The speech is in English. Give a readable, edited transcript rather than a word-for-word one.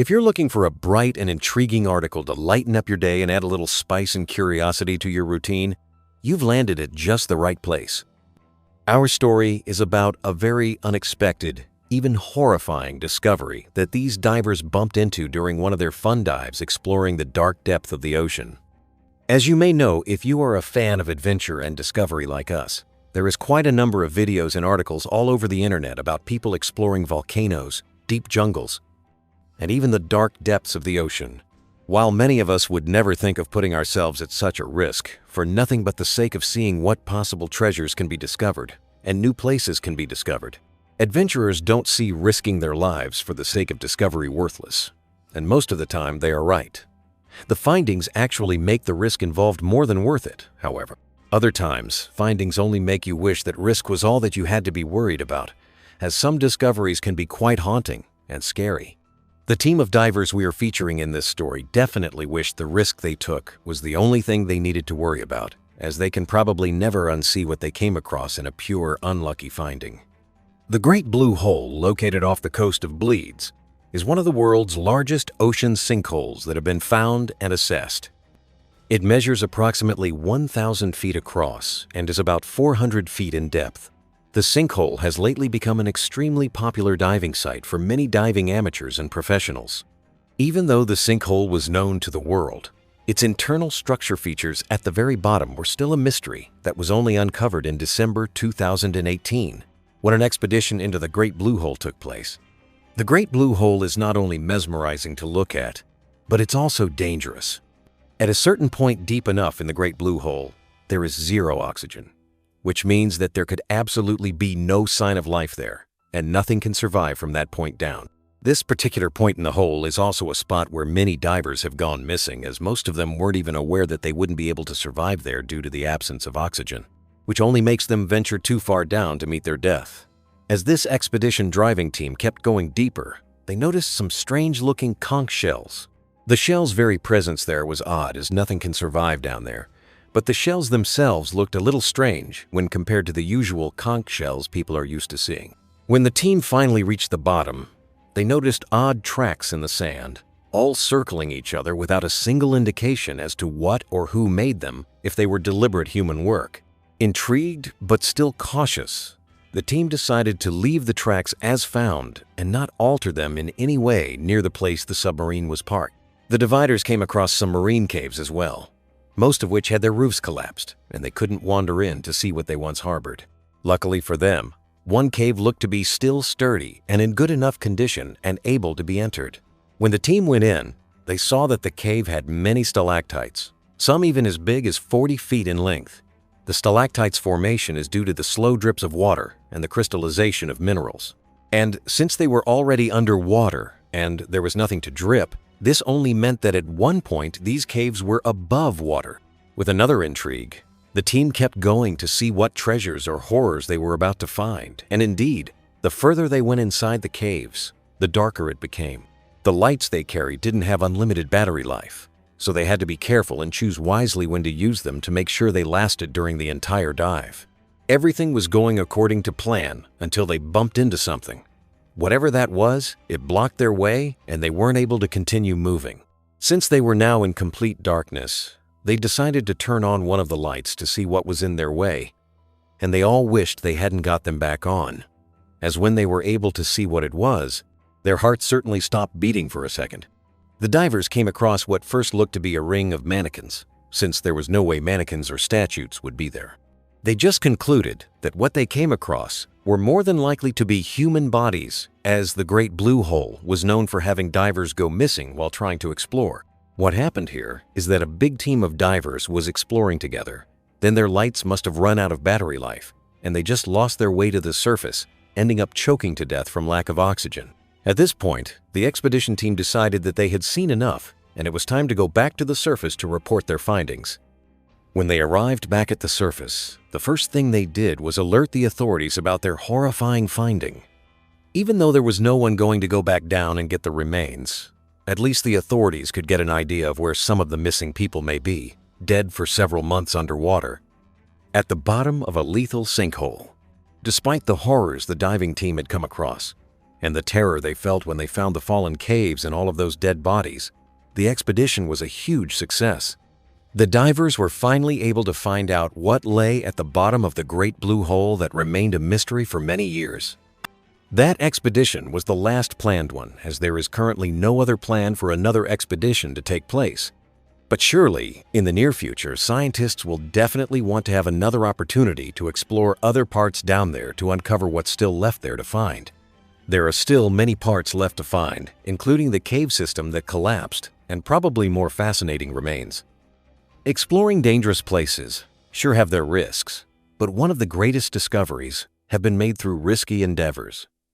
If you're looking for a bright and intriguing article to lighten up your day and add a little spice and curiosity to your routine, you've landed at just the right place. Our story is about a very unexpected, even horrifying discovery that these divers bumped into during one of their fun dives exploring the dark depth of the ocean. As you may know, if you are a fan of adventure and discovery like us, there is quite a number of videos and articles all over the internet about people exploring volcanoes, deep jungles, and even the dark depths of the ocean. While many of us would never think of putting ourselves at such a risk for nothing but the sake of seeing what possible treasures can be discovered and new places can be discovered, adventurers don't see risking their lives for the sake of discovery worthless, and most of the time they are right. The findings actually make the risk involved more than worth it, however. Other times, findings only make you wish that risk was all that you had to be worried about, as some discoveries can be quite haunting and scary. The team of divers we are featuring in this story definitely wished the risk they took was the only thing they needed to worry about, as they can probably never unsee what they came across in a pure, unlucky finding. The Great Blue Hole, located off the coast of Bleeds, is one of the world's largest ocean sinkholes that have been found and assessed. It measures approximately 1,000 feet across and is about 400 feet in depth. The sinkhole has lately become an extremely popular diving site for many diving amateurs and professionals. Even though the sinkhole was known to the world, its internal structure features at the very bottom were still a mystery that was only uncovered in December 2018, when an expedition into the Great Blue Hole took place. The Great Blue Hole is not only mesmerizing to look at, but it's also dangerous. At a certain point deep enough in the Great Blue Hole, there is zero oxygen, which means that there could absolutely be no sign of life there, and nothing can survive from that point down. This particular point in the hole is also a spot where many divers have gone missing, as most of them weren't even aware that they wouldn't be able to survive there due to the absence of oxygen, which only makes them venture too far down to meet their death. As this expedition driving team kept going deeper, they noticed some strange-looking conch shells. The shell's very presence there was odd, as nothing can survive down there, but the shells themselves looked a little strange when compared to the usual conch shells people are used to seeing. When the team finally reached the bottom, they noticed odd tracks in the sand, all circling each other without a single indication as to what or who made them if they were deliberate human work. Intrigued but still cautious, the team decided to leave the tracks as found and not alter them in any way near the place the submarine was parked. The dividers came across some marine caves as well, most of which had their roofs collapsed, and they couldn't wander in to see what they once harbored. Luckily for them, one cave looked to be still sturdy and in good enough condition and able to be entered. When the team went in, they saw that the cave had many stalactites, some even as big as 40 feet in length. The stalactites' formation is due to the slow drips of water and the crystallization of minerals. And since they were already underwater and there was nothing to drip, this only meant that at one point these caves were above water. With another intrigue, the team kept going to see what treasures or horrors they were about to find, and indeed, the further they went inside the caves, the darker it became. The lights they carried didn't have unlimited battery life, so they had to be careful and choose wisely when to use them to make sure they lasted during the entire dive. Everything was going according to plan until they bumped into something. Whatever that was, it blocked their way and they weren't able to continue moving. Since they were now in complete darkness, they decided to turn on one of the lights to see what was in their way, and they all wished they hadn't got them back on, as when they were able to see what it was, their hearts certainly stopped beating for a second. The divers came across what first looked to be a ring of mannequins, since there was no way mannequins or statues would be there. They just concluded that what they came across were more than likely to be human bodies, as the Great Blue Hole was known for having divers go missing while trying to explore. What happened here is that a big team of divers was exploring together. Then their lights must have run out of battery life, and they just lost their way to the surface, ending up choking to death from lack of oxygen. At this point, the expedition team decided that they had seen enough, and it was time to go back to the surface to report their findings. When they arrived back at the surface, the first thing they did was alert the authorities about their horrifying finding. Even though there was no one going to go back down and get the remains, at least the authorities could get an idea of where some of the missing people may be, dead for several months underwater, at the bottom of a lethal sinkhole. Despite the horrors the diving team had come across, and the terror they felt when they found the fallen caves and all of those dead bodies, the expedition was a huge success. The divers were finally able to find out what lay at the bottom of the Great Blue Hole that remained a mystery for many years. That expedition was the last planned one, as there is currently no other plan for another expedition to take place. But surely, in the near future, scientists will definitely want to have another opportunity to explore other parts down there to uncover what's still left there to find. There are still many parts left to find, including the cave system that collapsed, and probably more fascinating remains. Exploring dangerous places sure have their risks, but one of the greatest discoveries have been made through risky endeavors.